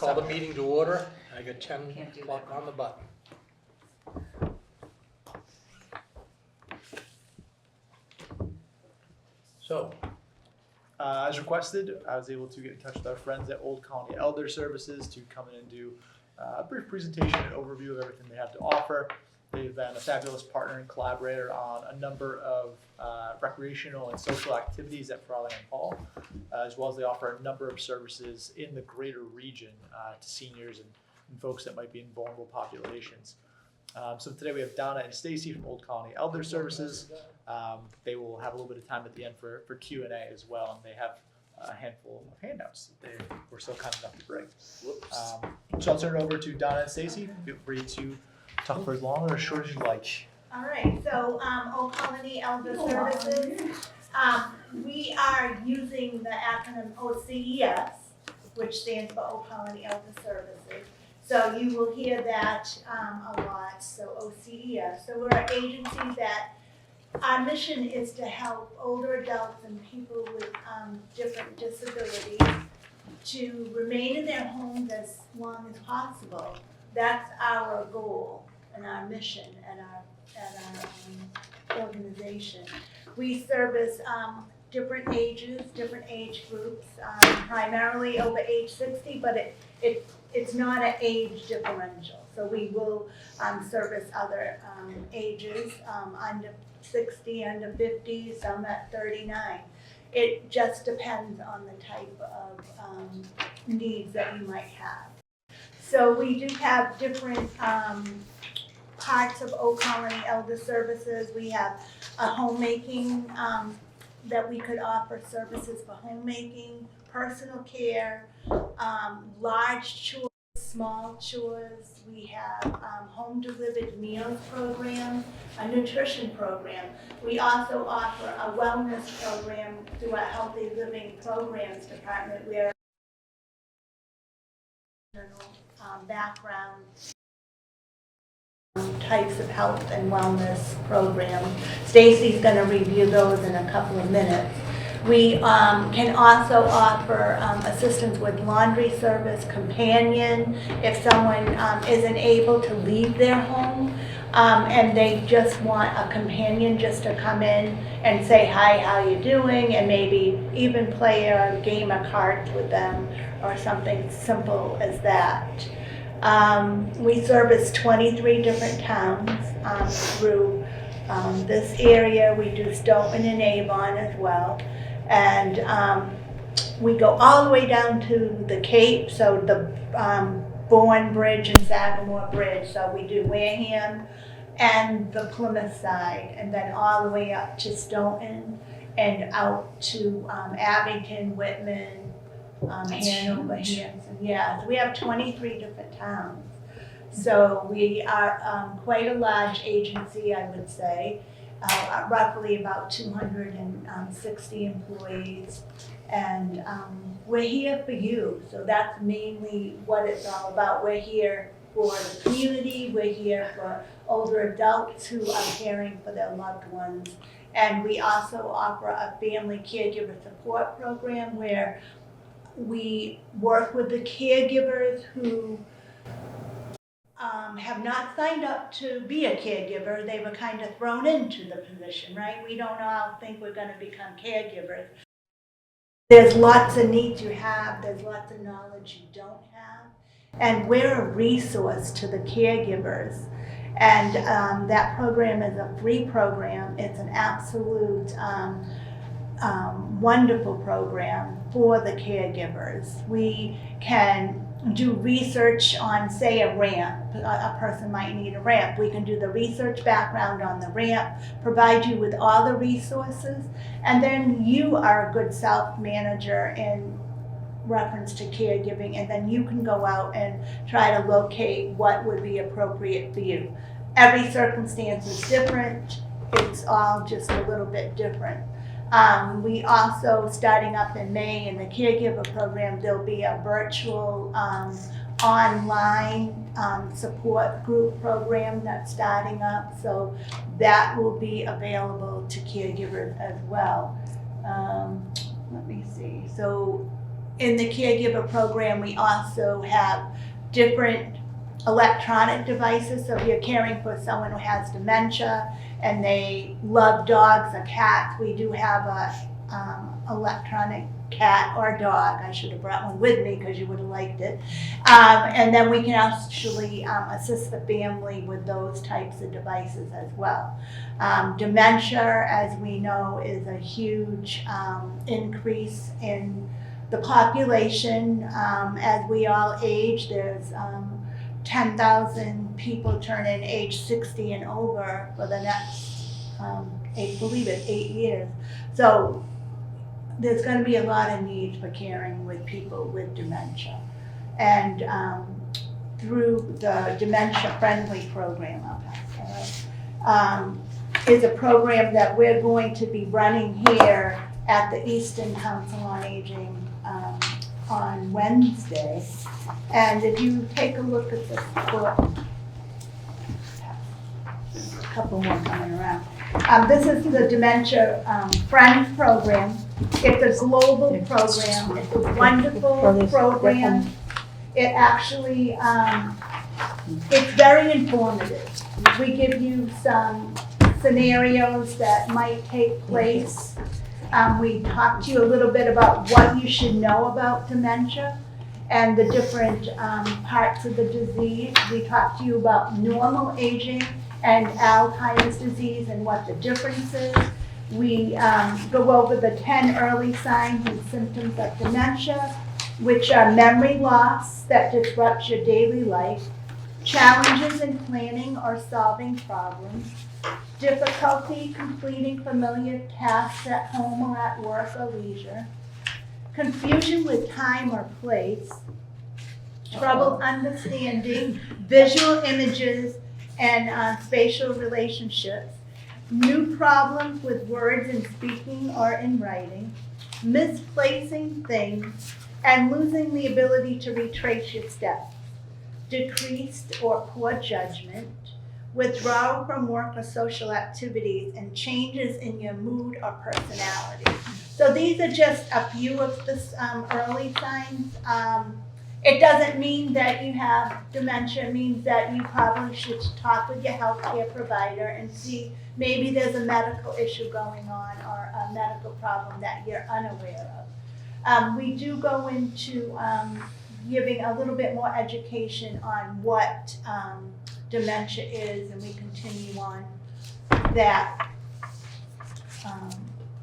Call the meeting to order. I got 10 o'clock on the button. So, as requested, I was able to get in touch with our friends at Old Colony Elder Services to come in and do a brief presentation and overview of everything they have to offer. They've been a fabulous partner and collaborator on a number of recreational and social activities at Frolic Hall, as well as they offer a number of services in the greater region to seniors and folks that might be in vulnerable populations. So today we have Donna and Stacy from Old Colony Elder Services. They will have a little bit of time at the end for Q&A as well, and they have a handful of handouts that they were so kind enough to bring. So I'll turn it over to Donna and Stacy. Feel free to talk for as long or as short as you like. All right, so Old Colony Elder Services, we are using the acronym OCES, which stands for Old Colony Elder Services. So you will hear that a lot, so OCES. So we're an agency that our mission is to help older adults and people with different disabilities to remain in their homes as long as possible. That's our goal and our mission at our organization. We service different ages, different age groups, primarily over age 60, but it's not an age differential. So we will service other ages, under 60, under 50, some at 39. It just depends on the type of needs that you might have. So we do have different parts of Old Colony Elder Services. We have a homemaking that we could offer services for homemaking, personal care, large chores, small chores. We have home delivered meals program, a nutrition program. We also offer a wellness program through our Healthy Living Programs Department where background types of health and wellness programs. Stacy's going to review those in a couple of minutes. We can also offer assistance with laundry service, companion, if someone isn't able to leave their home and they just want a companion just to come in and say, hi, how you doing? And maybe even play a game of cards with them or something simple as that. We service 23 different towns through this area. We do Stoughton and Avon as well. And we go all the way down to the Cape, so the Bourne Bridge and Sagamore Bridge. So we do Wareham and the Plymouth side, and then all the way up to Stoughton and out to Abington, Whitman, Hanover, Hanson. Yeah, so we have 23 different towns. So we are quite a large agency, I would say. Roughly about 260 employees, and we're here for you. So that's mainly what it's all about. We're here for the community. We're here for older adults who are caring for their loved ones. And we also offer a family caregiver support program where we work with the caregivers who have not signed up to be a caregiver. They were kind of thrown into the position, right? We don't all think we're going to become caregivers. There's lots of needs you have. There's lots of knowledge you don't have. And we're a resource to the caregivers. And that program is a free program. It's an absolute wonderful program for the caregivers. We can do research on, say, a ramp. A person might need a ramp. We can do the research background on the ramp, provide you with all the resources, and then you are a good self-manager in reference to caregiving, and then you can go out and try to locate what would be appropriate for you. Every circumstance is different. It's all just a little bit different. We also, starting up in May in the caregiver program, there'll be a virtual online support group program that's starting up. So that will be available to caregivers as well. Let me see. So in the caregiver program, we also have different electronic devices. So if you're caring for someone who has dementia and they love dogs or cats, we do have a electronic cat or dog. I should have brought one with me because you would have liked it. And then we can actually assist the family with those types of devices as well. Dementia, as we know, is a huge increase in the population. As we all age, there's 10,000 people turning age 60 and over for the next, I believe it's 8 years. So there's going to be a lot of need for caring with people with dementia. And through the Dementia Friendly program, is a program that we're going to be running here at the Easton Council on Aging on Wednesday. And if you take a look at this book, a couple more coming around. This is the Dementia Friend program. It's a global program. It's a wonderful program. It actually, it's very informative. We give you some scenarios that might take place. We talk to you a little bit about what you should know about dementia and the different parts of the disease. We talk to you about normal aging and Alzheimer's disease and what the difference is. We go over the 10 early signs and symptoms of dementia, which are memory loss that disrupts your daily life, challenges in planning or solving problems, difficulty completing familiar tasks at home or at work or leisure, confusion with time or place, trouble understanding visual images and spatial relationships, new problems with words in speaking or in writing, misplacing things, and losing the ability to retrace your steps, decreased or poor judgment, withdrawal from work or social activities, and changes in your mood or personality. So these are just a few of the early signs. It doesn't mean that you have dementia. It means that you probably should talk with your healthcare provider and see maybe there's a medical issue going on or a medical problem that you're unaware of. We do go into giving a little bit more education on what dementia is, and we continue on that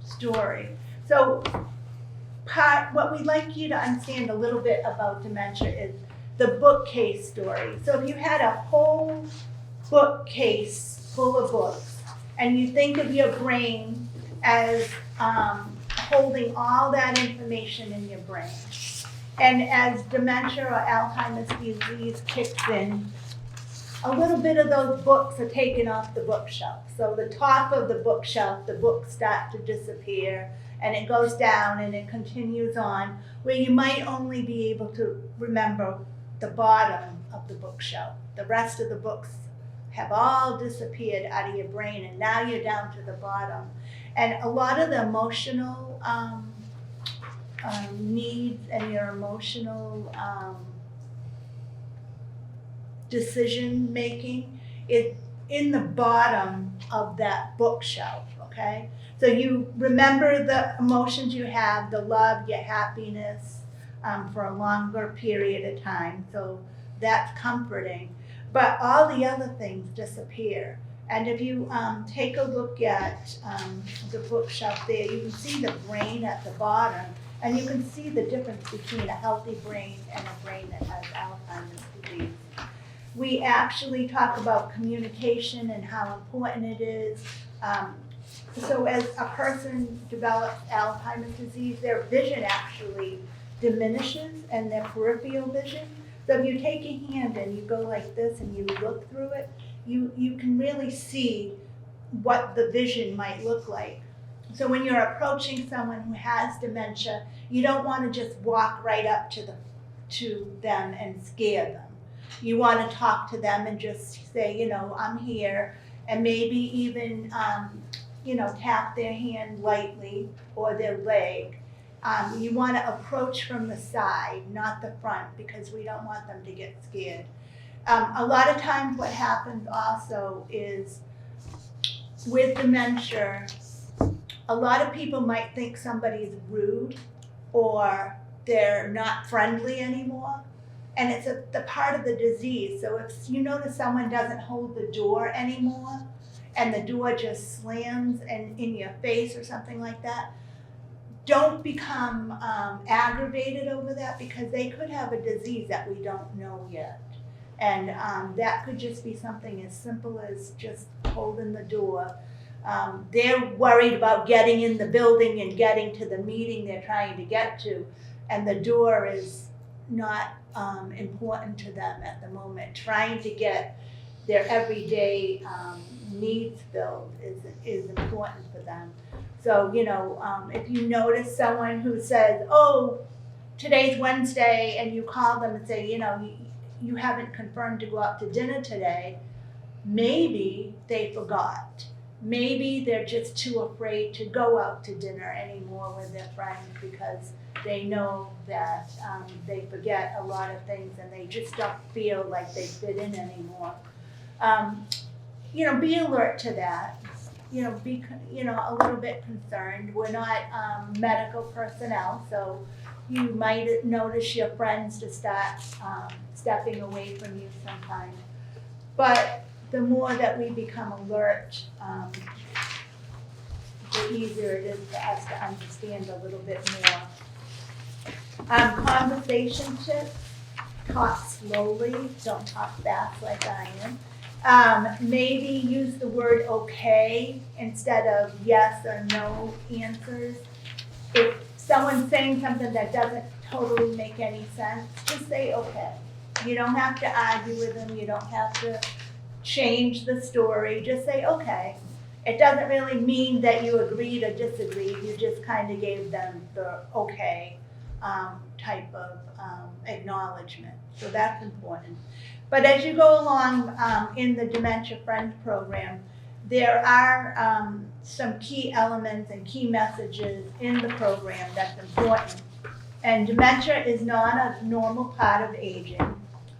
story. So what we'd like you to understand a little bit about dementia is the bookcase story. So if you had a whole bookcase full of books and you think of your brain as holding all that information in your brain, and as dementia or Alzheimer's disease kicks in, a little bit of those books are taken off the bookshelf. So the top of the bookshelf, the books start to disappear, and it goes down and it continues on, where you might only be able to remember the bottom of the bookshelf. The rest of the books have all disappeared out of your brain, and now you're down to the bottom. And a lot of the emotional needs and your emotional decision making is in the bottom of that bookshelf, okay? So you remember the emotions you have, the love, your happiness for a longer period of time. So that's comforting. But all the other things disappear. And if you take a look at the bookshelf there, you can see the brain at the bottom, and you can see the difference between a healthy brain and a brain that has Alzheimer's disease. We actually talk about communication and how important it is. So as a person develops Alzheimer's disease, their vision actually diminishes and their peripheral vision. So if you take a hand and you go like this and you look through it, you can really see what the vision might look like. So when you're approaching someone who has dementia, you don't want to just walk right up to them and scare them. You want to talk to them and just say, I'm here, and maybe even, tap their hand lightly or their leg. You want to approach from the side, not the front, because we don't want them to get scared. A lot of times what happens also is with dementia, a lot of people might think somebody's rude or they're not friendly anymore. And it's the part of the disease. So if you notice someone doesn't hold the door anymore and the door just slams in your face or something like that, don't become aggravated over that, because they could have a disease that we don't know yet. And that could just be something as simple as just holding the door. They're worried about getting in the building and getting to the meeting they're trying to get to, and the door is not important to them at the moment. Trying to get their everyday needs filled is important for them. So, if you notice someone who says, oh, today's Wednesday, and you call them and say, you haven't confirmed to go out to dinner today, maybe they forgot. Maybe they're just too afraid to go out to dinner anymore with their friends because they know that they forget a lot of things and they just don't feel like they fit in anymore. Be alert to that. Be a little bit concerned. We're not medical personnel, so you might notice your friends to start stepping away from you sometimes. But the more that we become alert, the easier it is for us to understand a little bit more. Conversation tips: talk slowly, don't talk fast like I am. Maybe use the word okay instead of yes or no answers. If someone's saying something that doesn't totally make any sense, just say okay. You don't have to argue with them. You don't have to change the story. Just say okay. It doesn't really mean that you agreed or disagreed. You just kind of gave them the okay type of acknowledgement. So that's important. But as you go along in the Dementia Friends program, there are some key elements and key messages in the program that's important. And dementia is not a normal part of aging.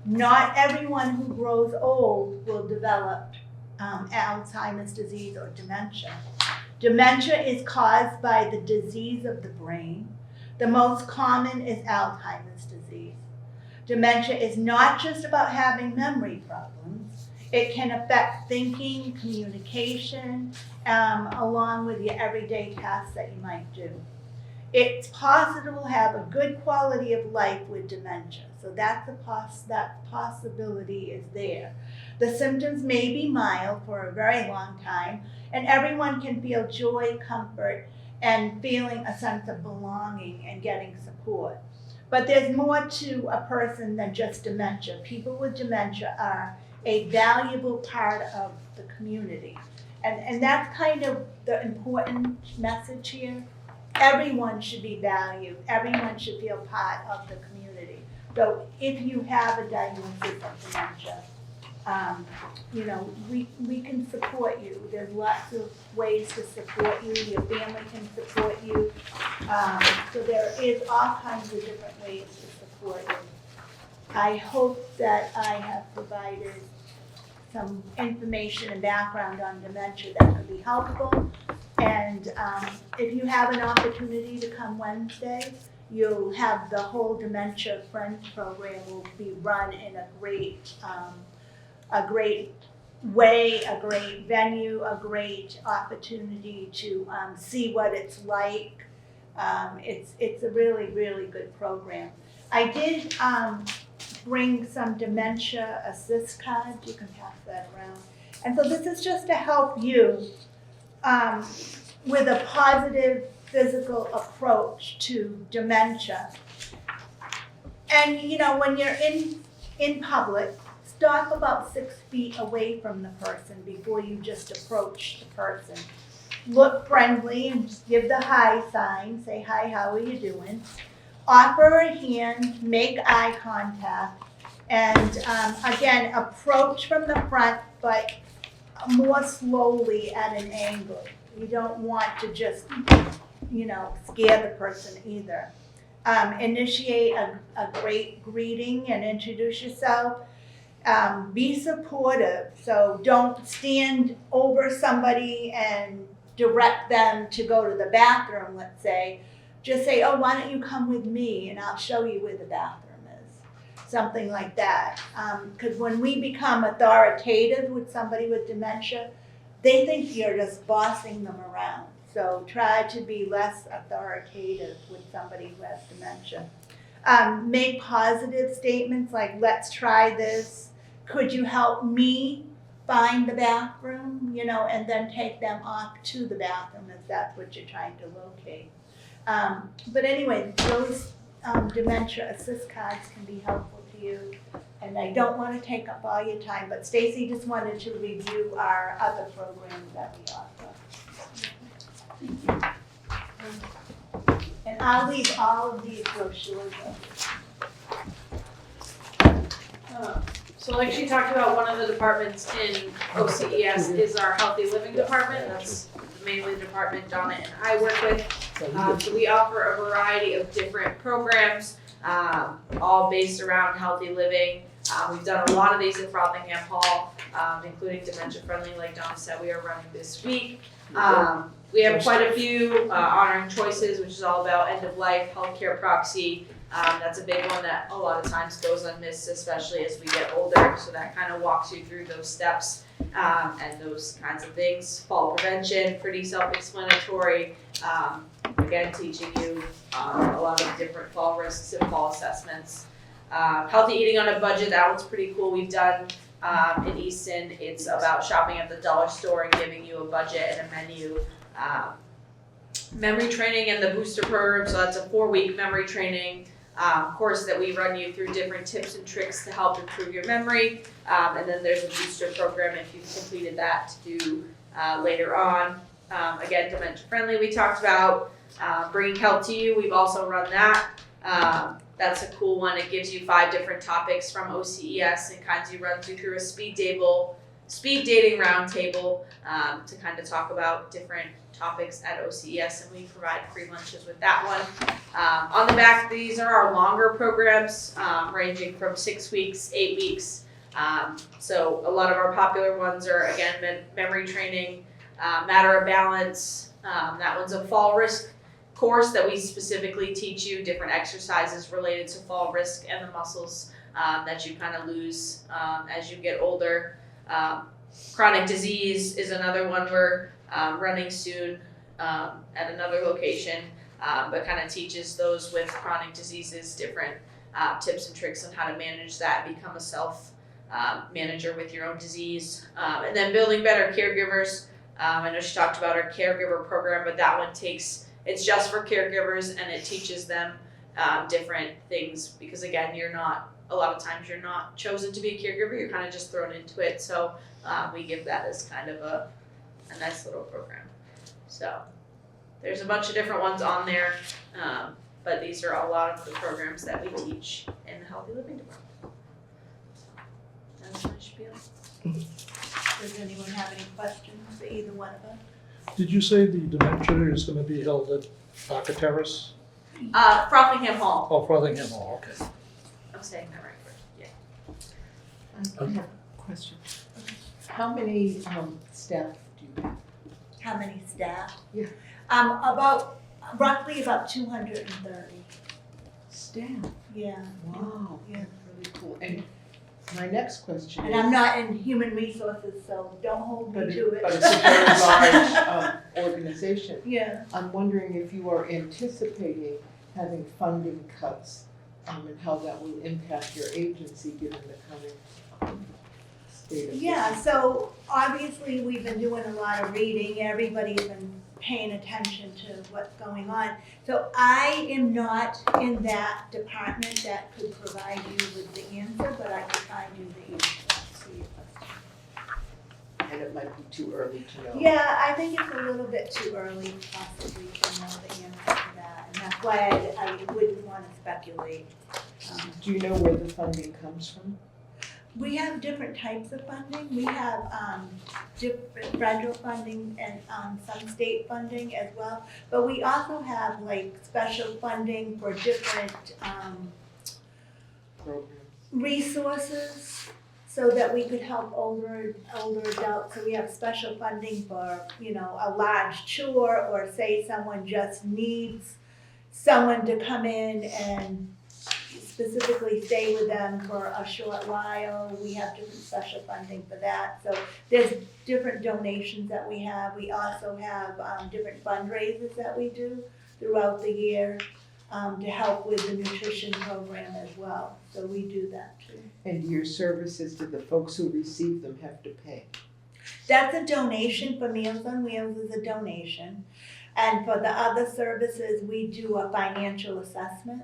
Not everyone who grows old will develop Alzheimer's disease or dementia. Dementia is caused by the disease of the brain. The most common is Alzheimer's disease. Dementia is not just about having memory problems. It can affect thinking, communication, along with your everyday tasks that you might do. It's possible to have a good quality of life with dementia, so that possibility is there. The symptoms may be mild for a very long time, and everyone can feel joy, comfort, and feeling a sense of belonging and getting support. But there's more to a person than just dementia. People with dementia are a valuable part of the community. And that's kind of the important message here. Everyone should be valued. Everyone should feel part of the community. So if you have a diagnosis of dementia, we can support you. There's lots of ways to support you. Your family can support you. So there is all kinds of different ways to support you. I hope that I have provided some information and background on dementia that could be helpful. And if you have an opportunity to come Wednesday, you'll have the whole Dementia Friends program will be run in a great way, a great venue, a great opportunity to see what it's like. It's a really, really good program. I did bring some dementia assist cards. You can pass that around. And so this is just to help you with a positive physical approach to dementia. And when you're in public, stop about 6 feet away from the person before you just approach the person. Look friendly and give the hi sign. Say, hi, how are you doing? Offer a hand, make eye contact, and again, approach from the front, but more slowly at an angle. You don't want to just scare the person either. Initiate a great greeting and introduce yourself. Be supportive, so don't stand over somebody and direct them to go to the bathroom, let's say. Just say, oh, why don't you come with me and I'll show you where the bathroom is. Something like that. Because when we become authoritative with somebody with dementia, they think you're just bossing them around. So try to be less authoritative with somebody who has dementia. Make positive statements like, let's try this. Could you help me find the bathroom? And then take them off to the bathroom if that's what you're trying to locate. But anyway, those dementia assist cards can be helpful to you. And I don't want to take up all your time, but Stacy just wanted to review our other programs that we offer. And I'll leave all of these brochures up. So like she talked about, one of the departments in OCES is our healthy living department. That's mainly the department Donna and I work with. So we offer a variety of different programs, all based around healthy living. We've done a lot of these at Frothingham Hall, including dementia friendly, like Donna said, we are running this week. We have quite a few, honoring choices, which is all about end of life, healthcare proxy. That's a big one that a lot of times goes unmissed, especially as we get older. So that kind of walks you through those steps and those kinds of things. Fall prevention, pretty self-explanatory. Again, teaching you a lot of different fall risks and fall assessments. Healthy eating on a budget, that one's pretty cool. We've done in Easton, it's about shopping at the dollar store and giving you a budget and a menu. Memory training and the booster program, so that's a 4-week memory training course that we run you through different tips and tricks to help improve your memory. And then there's a booster program if you've completed that to do later on. Again, dementia friendly we talked about. Bringing health to you, we've also run that. That's a cool one. It gives you 5 different topics from OCES and kinds you run through a speed dating roundtable to kind of talk about different topics at OCES, and we provide free lunches with that one. On the back, these are our longer programs, ranging from 6 weeks, 8 weeks. So a lot of our popular ones are, again, memory training, matter of balance. That one's a fall risk course that we specifically teach you different exercises related to fall risk and the muscles that you kind of lose as you get older. Chronic disease is another one we're running soon at another location, but kind of teaches those with chronic diseases different tips and tricks on how to manage that, become a self manager with your own disease. And then building better caregivers. I know she talked about our caregiver program, but that one it's just for caregivers, and it teaches them different things because, again, a lot of times you're not chosen to be a caregiver, you're kind of just thrown into it. So we give that as kind of a nice little program. So there's a bunch of different ones on there, but these are a lot of the programs that we teach in the Healthy Living Department. That's my spiel. Does anyone have any questions for either one of us? Did you say the dementia is going to be held at Parker Terrace? Frothingham Hall. Oh, Frothingham Hall, okay. I'm saying that right first. Yeah. I have a question. How many staff do you have? How many staff? Yeah. Roughly about 230. Staff? Yeah. Wow, Yeah. that's really cool. And my next question And is. I'm not in human resources, so don't hold me to it. But it's a very large organization. Yeah. I'm wondering if you are anticipating having funding cuts and how that will impact your agency given the current state of Yeah, so obviously we've been doing a lot of reading, everybody's been paying attention to what's going on. So I am not in that department that could provide you with the answer, but I could find you the answer to your question. And it might be too early to know. Yeah, I think it's a little bit too early possibly to know the answer to that, and that's why I wouldn't want to speculate. Do you know where the funding comes from? We have different types of funding. We have different federal funding and some state funding as well. But we also have like special funding for different Programs. resources so that we could help older adults. So we have special funding for, you know, a large chore, or say someone just needs someone to come in and specifically stay with them for a short while. We have different special funding for that. So there's different donations that we have. We also have different fundraisers that we do throughout the year to help with the nutrition program as well. So we do that too. And your services to the folks who receive them have to pay. That's a donation. For Meals on Wheels is a donation. And for the other services, we do a financial assessment.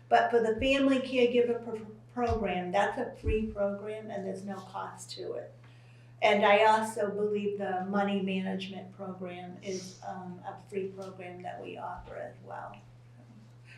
But for the family caregiver program, that's a free program and there's no cost to it. And I also believe the money management program is a free program that we offer as well.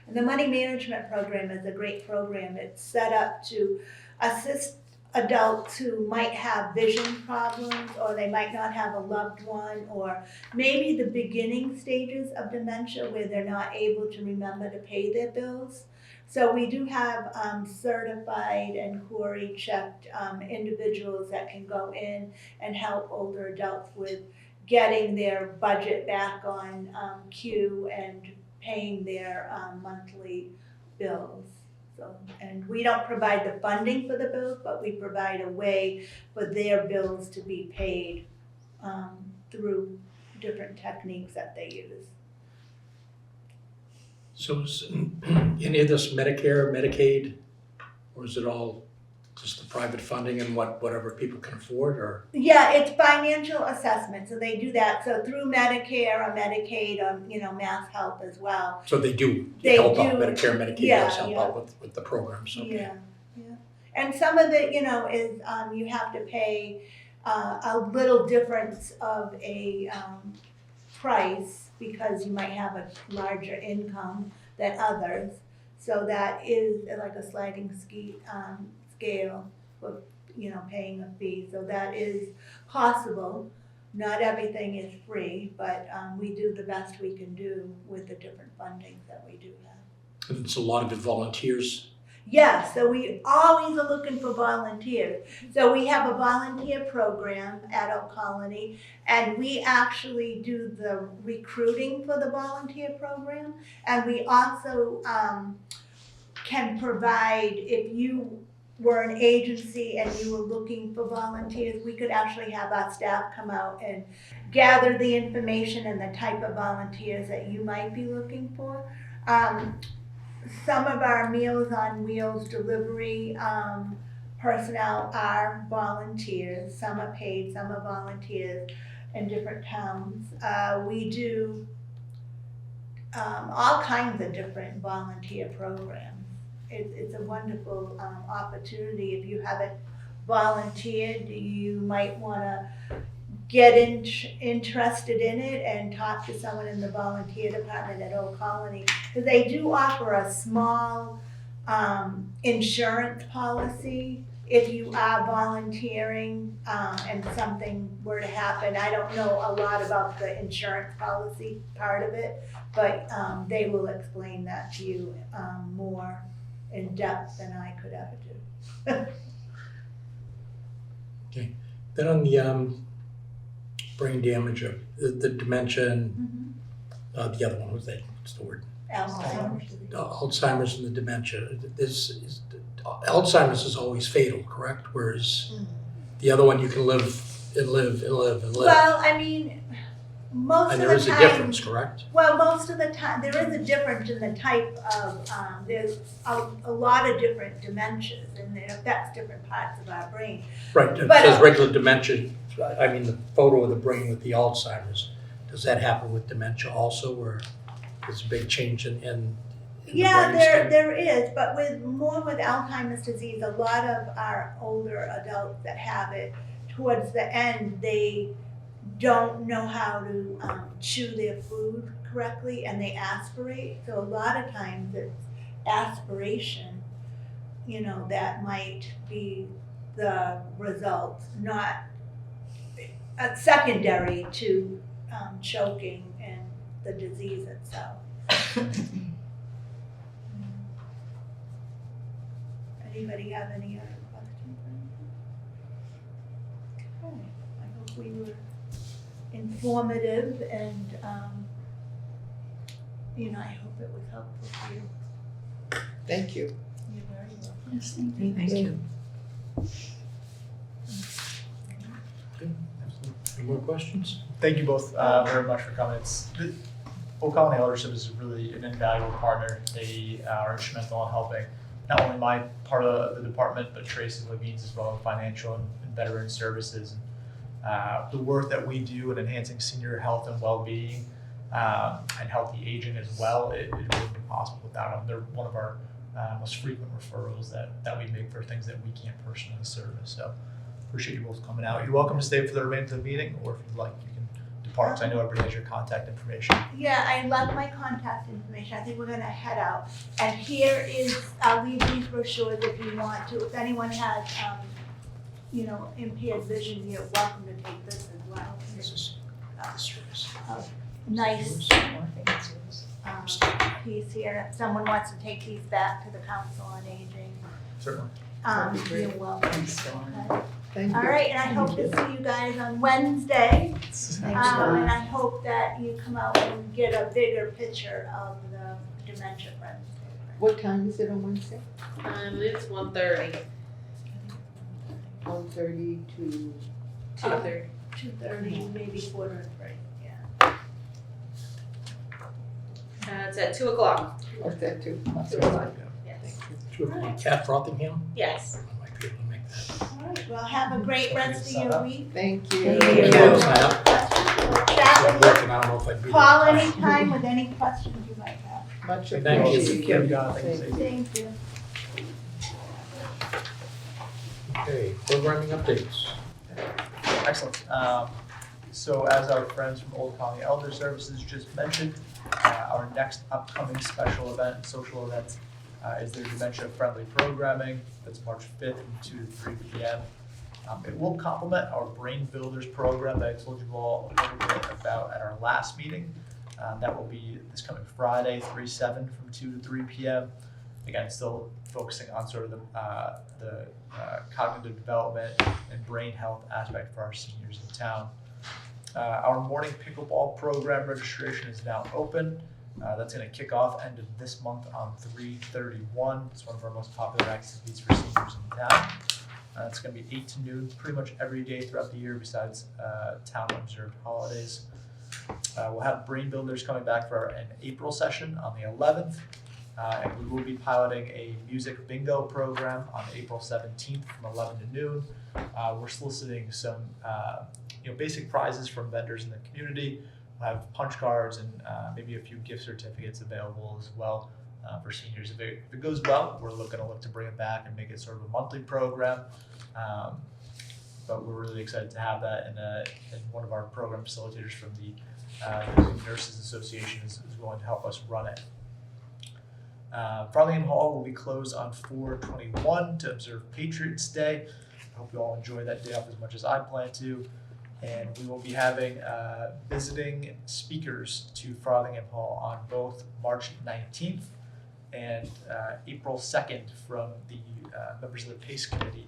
And the money management program is a great program. It's set up to assist adults who might have vision problems, or they might not have a loved one, or maybe the beginning stages of dementia where they're not able to remember to pay their bills. So we do have certified and query checked individuals that can go in and help older adults with getting their budget back on cue and paying their monthly bills. So, and we don't provide the funding for the bills, but we provide a way for their bills to be paid through different techniques that they use. So is any of this Medicare, Medicaid, or is it all just the private funding and whatever people can afford, or? Yeah, it's financial assessment, so they do that. So through Medicare or Medicaid or, you know, Mass Health as well. So they do They help out, do. Medicare, Medicaid Yeah, does help yeah. out with the programs, okay. Yeah, yeah. And some of it, you know, is you have to pay a little difference of a price because you might have a larger income than others. So that is like a sliding scale for, you know, paying a fee. So that is possible. Not everything is free, but we do the best we can do with the different fundings that we do have. And it's a lot of it volunteers. Yeah, so we always are looking for volunteers. So we have a volunteer program at Oak Colony, and we actually do the recruiting for the volunteer program. And we also can provide, if you were an agency and you were looking for volunteers, we could actually have our staff come out and gather the information and the type of volunteers that you might be looking for. Some of our Meals on Wheels delivery personnel are volunteers. Some are paid, some are volunteers in different towns. We do all kinds of different volunteer programs. It's a wonderful opportunity. If you haven't volunteered, you might want to get interested in it and talk to someone in the volunteer department at Old Colony, because they do offer a small insurance policy if you are volunteering and something were to happen. I don't know a lot about the insurance policy part of it, but they will explain that to you more in depth than I could ever do. Okay. Then on the brain damage, or the dementia, and the other one, what's the word? Alzheimer's disease. Alzheimer's and the dementia. Alzheimer's is always fatal, correct? Whereas the other one, you can live and live and live and live. Well, I mean, most And of there the is a time. difference, correct? Well, most of the time, there is a difference in the type of, there's a lot of different dementias, and it affects different parts of our brain. Right, it But, says regular dementia, I mean, the photo of the brain with the Alzheimer's, does that happen with dementia also, or is a big change in the Yeah, brainstem? there is, but with Alzheimer's disease, a lot of our older adults that have it, towards the end, they don't know how to chew their food correctly, and they aspirate. So a lot of times it's aspiration, you know, that might be the results, not secondary to choking and the disease itself. Anybody have any other questions? Okay, I hope we were informative and, I hope it was helpful for you. Thank you. You're very welcome. Yes, thank you. Any more questions? Thank you both very much for coming. Old Colony Elder Service is really an invaluable partner. They are instrumental in helping not only my part of the department, but Tracy Levine's as well in financial and veteran services. The work that we do in enhancing senior health and well-being and healthy aging as well, it wouldn't be possible without them. They're one of our most frequent referrals that we make for things that we can't personally service. So appreciate you both coming out. You're welcome to stay for the remainder of the meeting, or if you'd like, you can depart, because I know everybody has your contact information. Yeah, I left my contact information. I think we're gonna head out. And here is, I'll leave these brochures if you want to. If anyone has, impaired vision, you're welcome to take this as well. This is yours. Nice Yours? piece here. If someone wants to take these back to the Council on Aging, Certainly. That'd be great. you're welcome. Thanks, Dawn. Okay. Thank you. All right, and I hope to see you guys on Wednesday. Thanks, And Dawn. I hope that you come out and get a bigger picture of the Dementia Friends program. What time is it on Wednesday? I believe it's 1:30. 1:30 to 2:30. 2:30, maybe 2:45, yeah. It's at 2 o'clock. what's that too? 2 o'clock. Yes. To Cat Frothingham? Yes. I might be able to make that. All right, well, have a great rest of your week. Thank you. Thank Thank you. you. Chat I'm with you. working, I don't know if I'd be. Call there. anytime with any questions you might have. Much Thank you. appreciated. Thank you, John. Thank you, Stacey. Thank you. Okay, programming updates. Excellent. So as our friends from Old Colony Elder Services just mentioned, our next upcoming special event, social event, is their dementia-friendly programming. That's March 5th from 2 to 3 p.m. It will complement our Brain Builders program that I told you all a little bit about at our last meeting. That will be this coming Friday, 3/7 from 2 to 3 p.m. Again, still focusing on sort of the cognitive development and brain health aspect for our seniors in town. Our morning pickleball program registration is now open. That's going to kick off end of this month on 3/31. It's one of our most popular activities for seniors in town. It's going to be 8 to noon pretty much every day throughout the year besides town observed holidays. We'll have Brain Builders coming back for an April session on the 11th. And we will be piloting a music bingo program on April 17th from 11 to noon. We're soliciting some basic prizes from vendors in the community. We'll have punch cards and maybe a few gift certificates available as well for seniors. If it goes well, we're going to look to bring it back and make it sort of a monthly program. But we're really excited to have that, and one of our program facilitators from the Nurses Association is going to help us run it. Frothingham Hall will be closed on 4/21 to observe Patriots Day. I hope you all enjoy that day off as much as I plan to. And we will be having visiting speakers to Frothingham Hall on both March 19th and April 2nd from the members of the PACE Committee.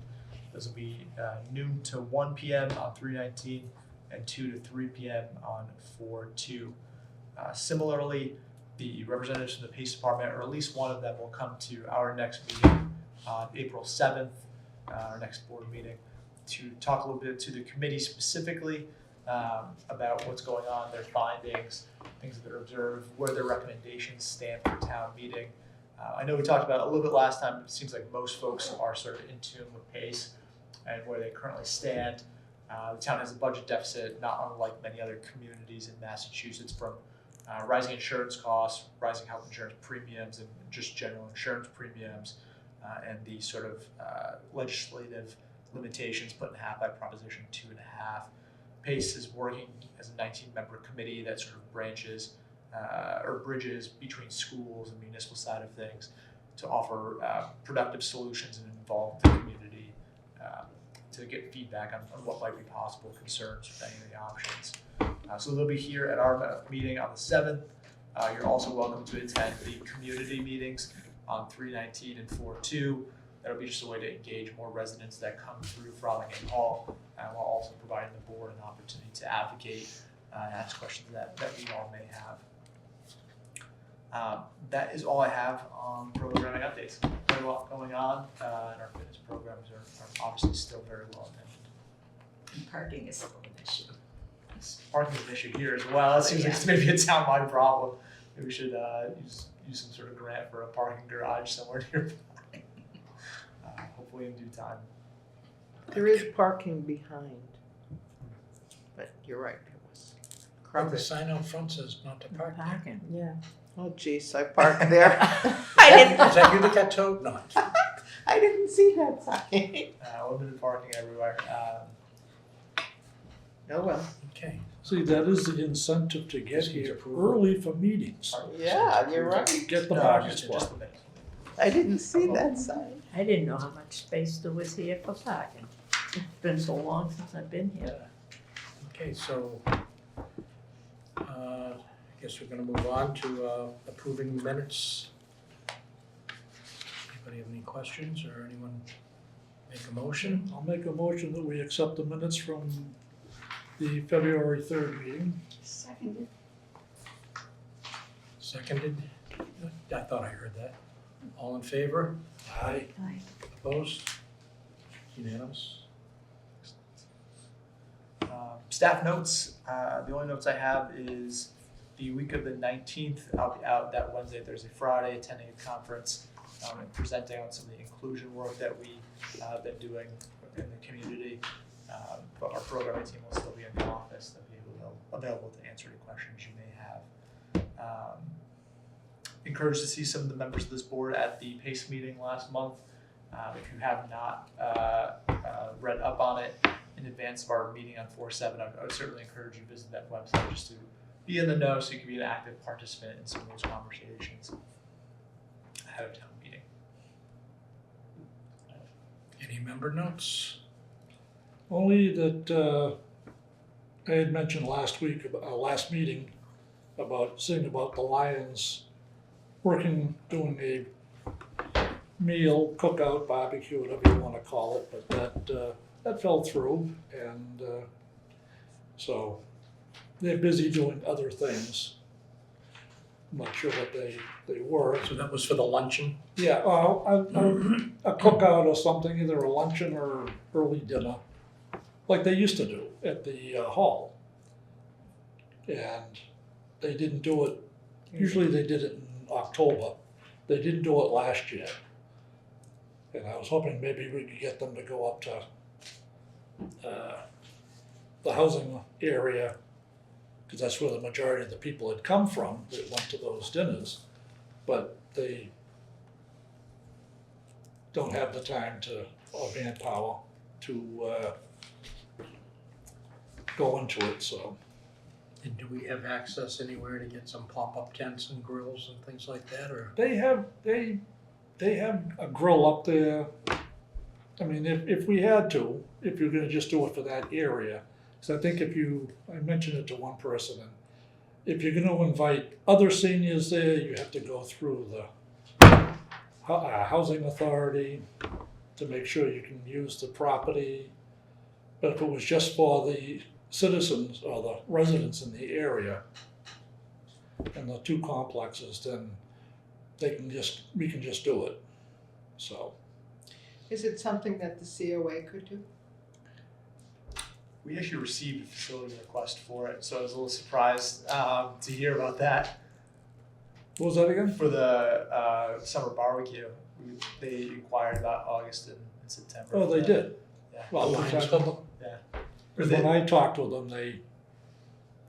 Those will be noon to 1 p.m. on 3/19 and 2 to 3 p.m. on 4/2. Similarly, the representatives from the PACE department, or at least one of them, will come to our next meeting on April 7th, our next board meeting, to talk a little bit to the committee specifically about what's going on, their findings, things that are observed, where their recommendations stand for town meeting. I know we talked about it a little bit last time, but it seems like most folks are sort of in tune with PACE and where they currently stand. The town has a budget deficit, not unlike many other communities in Massachusetts, from rising insurance costs, rising health insurance premiums, and just general insurance premiums, and the sort of legislative limitations put in half by Proposition 2.5. PACE is working as a 19-member committee that sort of branches or bridges between schools and municipal side of things to offer productive solutions and involve the community to get feedback on what might be possible concerns with any of the options. So they'll be here at our meeting on the 7th. You're also welcome to attend the community meetings on 319 and 42. That'll be just a way to engage more residents that come through Frothingham Hall, while also providing the board an opportunity to advocate and ask questions that we all may have. That is all I have on programming updates. Very lot going on, and our fitness programs are obviously still very well attended. Parking is still an issue. Parking is an issue here as well. It seems like it's maybe a town-wide problem. Maybe we should use some sort of grant for a parking garage somewhere nearby. Hopefully in due time. There is parking behind, but you're right, it was The crowded. sign out front says not to park there. Parking. Yeah. Oh geez, I parked there. I didn't, Is that you that got towed? Not. I didn't see that sign. Limited parking everywhere. Oh well. Okay. See, that is the incentive to get here early for meetings. Yeah, you're right. Get the No, parking just spot. a minute. I didn't see that sign. I didn't know how much space there was here for parking. It's been so long since I've been here. Okay, so, I guess we're gonna move on to, approving the minutes. Anybody have any questions or anyone make a motion? I'll make a motion that we accept the minutes from the February 3rd meeting. Seconded. Seconded? I thought I heard that. All in favor? Aye. Opposed? Unanimous? Staff notes, the only notes I have is the week of the 19th, I'll be out that Wednesday, Thursday, Friday, attending a conference and presenting on some of the inclusion work that we have been doing in the community. But our programming team will still be in the office. They'll be available to answer any questions you may have. Encouraged to see some of the members of this board at the PACE meeting last month. If you have not read up on it in advance of our meeting on 4/7, I would certainly encourage you to visit that website just to be in the know so you can be an active participant in some of those conversations ahead of town meeting. Any member notes? Only that I had mentioned last week, about our last meeting, about seeing about the Lions doing a meal, cookout, barbecue, whatever you want to call it, but that fell through, and so they're busy doing other things. I'm not sure what they were. So that was for the luncheon? Yeah, a cookout or something, either a luncheon or early dinner, like they used to do at the hall. And they didn't do it, usually they did it in October. They didn't do it last year. And I was hoping maybe we could get them to go up to the housing area, because that's where the majority of the people had come from that went to those dinners. But they don't have the time or manpower to go into it, so. And do we have access anywhere to get some pop-up tents and grills and things like that, or? They have a grill up there. I mean, if we had to, if you're gonna just do it for that area, so I think I mentioned it to one person, and if you're gonna invite other seniors there, you have to go through the housing authority to make sure you can use the property. But if it was just for the citizens or the residents in the area and the two complexes, then we can just do it, so. Is it something that the COA could do? We actually received a facility request for it, so I was a little surprised to hear about that. What was that again? For the summer barbecue, they inquired about August and September. Oh, they did? Yeah. Well, Lions Club? when I talked with them, they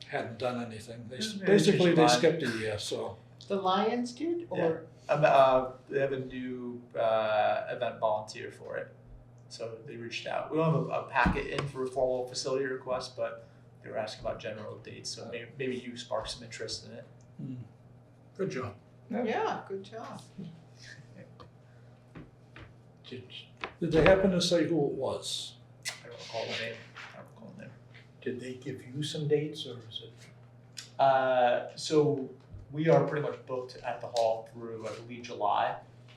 hadn't done anything. They Maybe basically, change they your mind. skipped a year, so. The Lions did, or? They have a new event volunteer for it, so they reached out. We don't have a packet in for a formal facility request, but they were asking about general dates, so maybe you sparked some interest in it. Good job. Yeah, good job. Did they happen to say who it was? I recall the name. I don't recall the name. Did they give you some dates or is it? So we are pretty much booked at the hall through, I believe, July.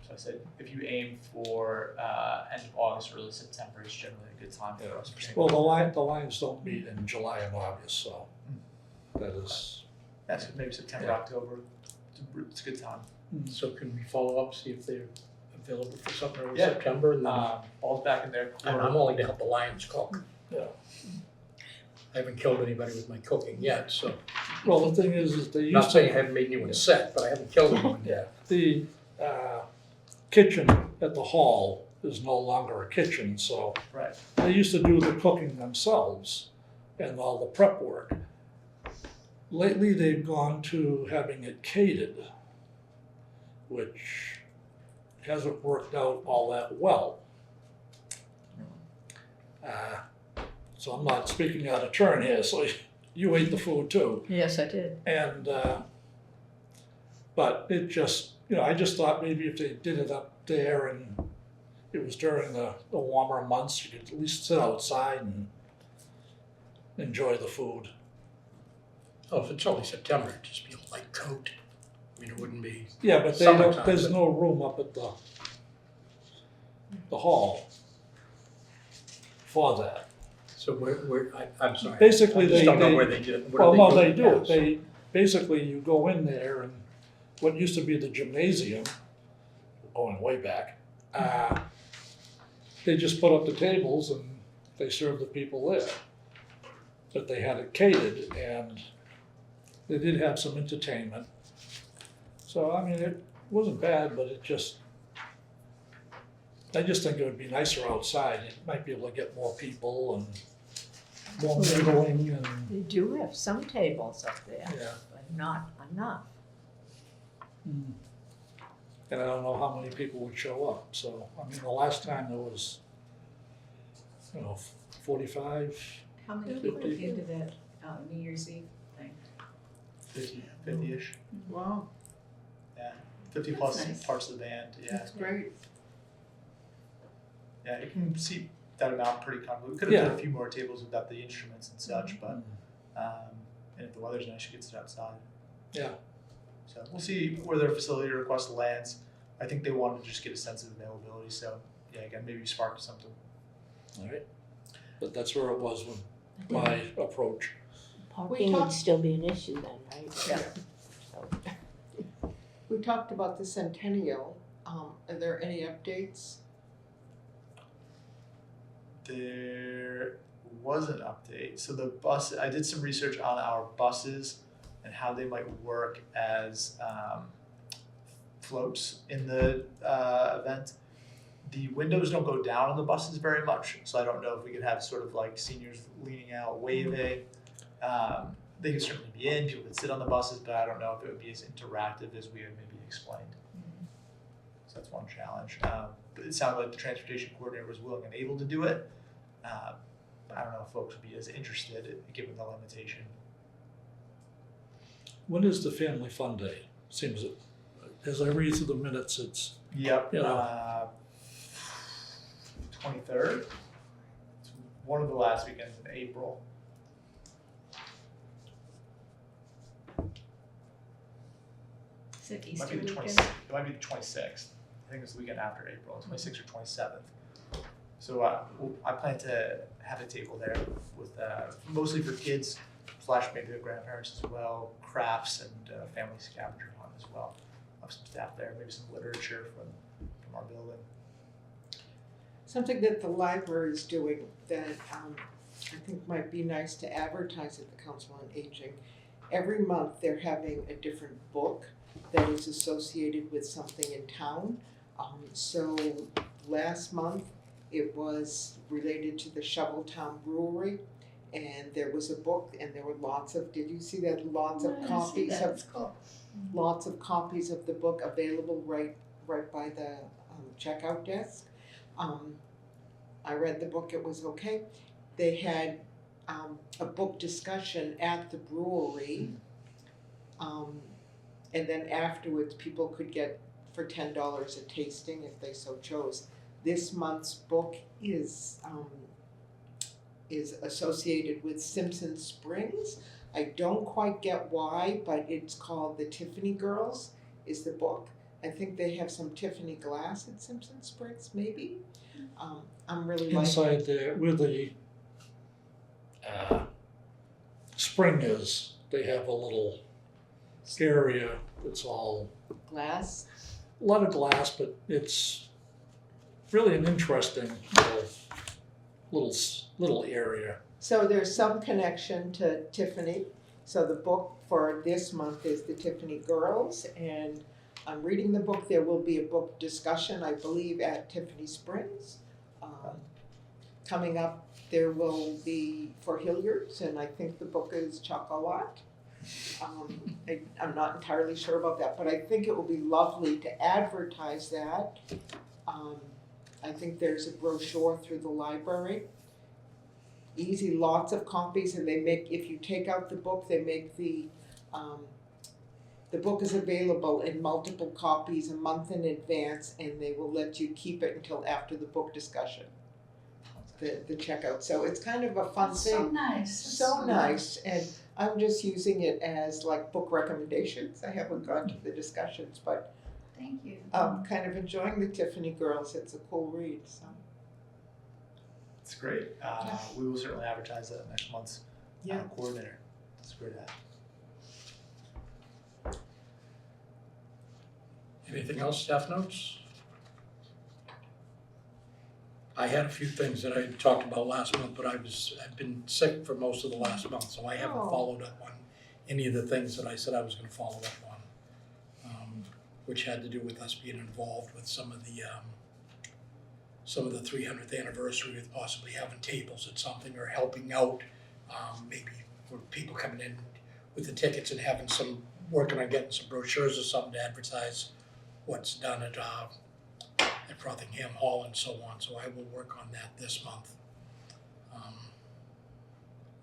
So I said, if you aim for end of August, early September is generally a good time for us. Well, the Lions don't meet in July and August, so that is, Yeah, so maybe September, Yeah. October. It's a good time. So can we follow up, see if they're available for something early Yeah. September? And then, Ball's back in their and court. I'm only to help the Lions cook. Yeah. I haven't killed anybody with my cooking yet, so, well, the thing is they not used saying I to, haven't made anyone sick, but I haven't killed anyone yet. the kitchen at the hall is no longer a kitchen, so Right. they used to do the cooking themselves and all the prep work. Lately, they've gone to having it catered, which hasn't worked out all that well. So I'm not speaking out of turn here, so you ate the food too. Yes, I did. And, but it just, I just thought maybe if they did it up there and it was during the warmer months, you could at least sit outside and enjoy the food. Oh, if it's only September, it'd just be a light coat. I mean, it wouldn't be, Yeah, but they Summertime, don't, there's but- no room up at the hall for that. so I'm sorry. Basically, I just they- don't know they- where they did it. What Well, no, do they do. Yes. They, basically, you go in there and what used to be the gymnasium, going way back, they just put up the tables and they serve the people there. But they had it catered and they did have some entertainment. So, I mean, it wasn't bad, but I just think it would be nicer outside. You might be able to get more people and more mingling and, They do have some tables up there, yeah. but not enough. And I don't know how many people would show up, so, I mean, the last time there was, 45, How many Fifty. people came to that New Year's Eve thing? 50-ish. Wow, Yeah. 50 plus That's nice. parts of the band. Yeah. that's great. Yeah, you can see that amount pretty comfortably. We could have Yeah. done a few more tables without the instruments and such, but and if the weather's nice, you can sit outside. Yeah. So we'll see where their facility request lands. I think they wanted to just get a sense of availability. So yeah, again, maybe spark something. all right? But that's where it was with my approach. Parking would still be an issue then, right? Yeah. So, We talked about the centennial, are there any updates? There was an update. So the bus, I did some research on our buses and how they might work as floats in the event. The windows don't go down on the buses very much, so I don't know if we could have sort of like seniors leaning out, waving. They could certainly be in, people could sit on the buses, but I don't know if it would be as interactive as we had maybe explained. So that's one challenge. But it sounded like the transportation coordinator was willing and able to do it. But I don't know if folks would be as interested given the limitation. When is the family fun day? Seems it, as I read through the minutes, it's, Yep. You know. 23rd. It's one of the last weekends in April. Is it It might be Easter the 20, weekend? it might be the 26th. I think it's the weekend after April, 26th or 27th. So I plan to have a table there with mostly for kids / maybe the grandparents as well, crafts and family scavenger hunt as well. I'll have some staff there, maybe some literature from our building. Something that the library is doing that I think might be nice to advertise at the Council on Aging. Every month they're having a different book that is associated with something in town. So last month it was related to the Shoveltown Brewery, and there was a book and there were lots of, did you see that? Lots of copies of, That's cool. lots of copies of the book available right by the checkout desk. I read the book, it was okay. They had a book discussion at the brewery. And then afterwards, people could get for $10 a tasting if they so chose. This month's book is is associated with Simpson Springs. I don't quite get why, but it's called The Tiffany Girls is the book. I think they have some Tiffany glass at Simpson Springs, maybe. I'm really liking Inside there, where the spring is, they have a little area that's all, glass. a lot of glass, but it's really an interesting little area. So there's some connection to Tiffany. So the book for this month is The Tiffany Girls, and I'm reading the book. There will be a book discussion, I believe, at Tiffany Springs. Coming up, there will be for Hilliard's, and I think the book is Chocolat. I'm not entirely sure about that, but I think it will be lovely to advertise that. I think there's a brochure through the library. Easy, lots of copies, and they make, if you take out the book, they make the book is available in multiple copies a month in advance, and they will let you keep it until after the book discussion, the checkout. So it's kind of a fun So thing. nice. So nice, and I'm just using it as like book recommendations. I haven't gone to the discussions, but Thank you. I'm kind of enjoying the Tiffany Girls. It's a cool read, so. It's great. We will certainly advertise that next month's Yeah. coordinator. It's great. Anything else, staff notes? I had a few things that I talked about last month, but I've been sick for most of the last month, so I haven't Oh. followed up on any of the things that I said I was gonna follow up on. Which had to do with us being involved with some of the 300th anniversary, with possibly having tables at something or helping out, maybe for people coming in with the tickets and having some, working on getting some brochures or something to advertise what's done at Frothingham Hall and so on, so I will work on that this month.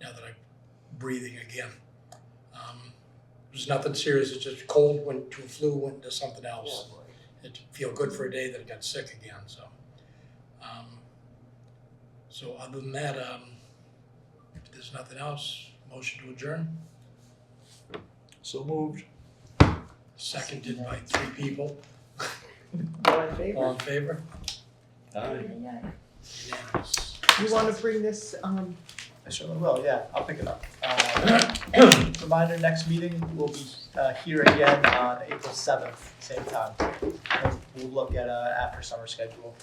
Now that I'm breathing again. It was nothing serious, it's just cold, went to a flu, went into something else. It feel good for a day, then it got sick again, so. So other than that, if there's nothing else, motion to adjourn, So moved. seconded by 3 people, All in favor? all in favor? Yeah. Unanimous. You wanna bring this, I certainly will, yeah, I'll pick it up. Reminder, next meeting will be here again on April 7th, same time. And we'll look at after summer schedule.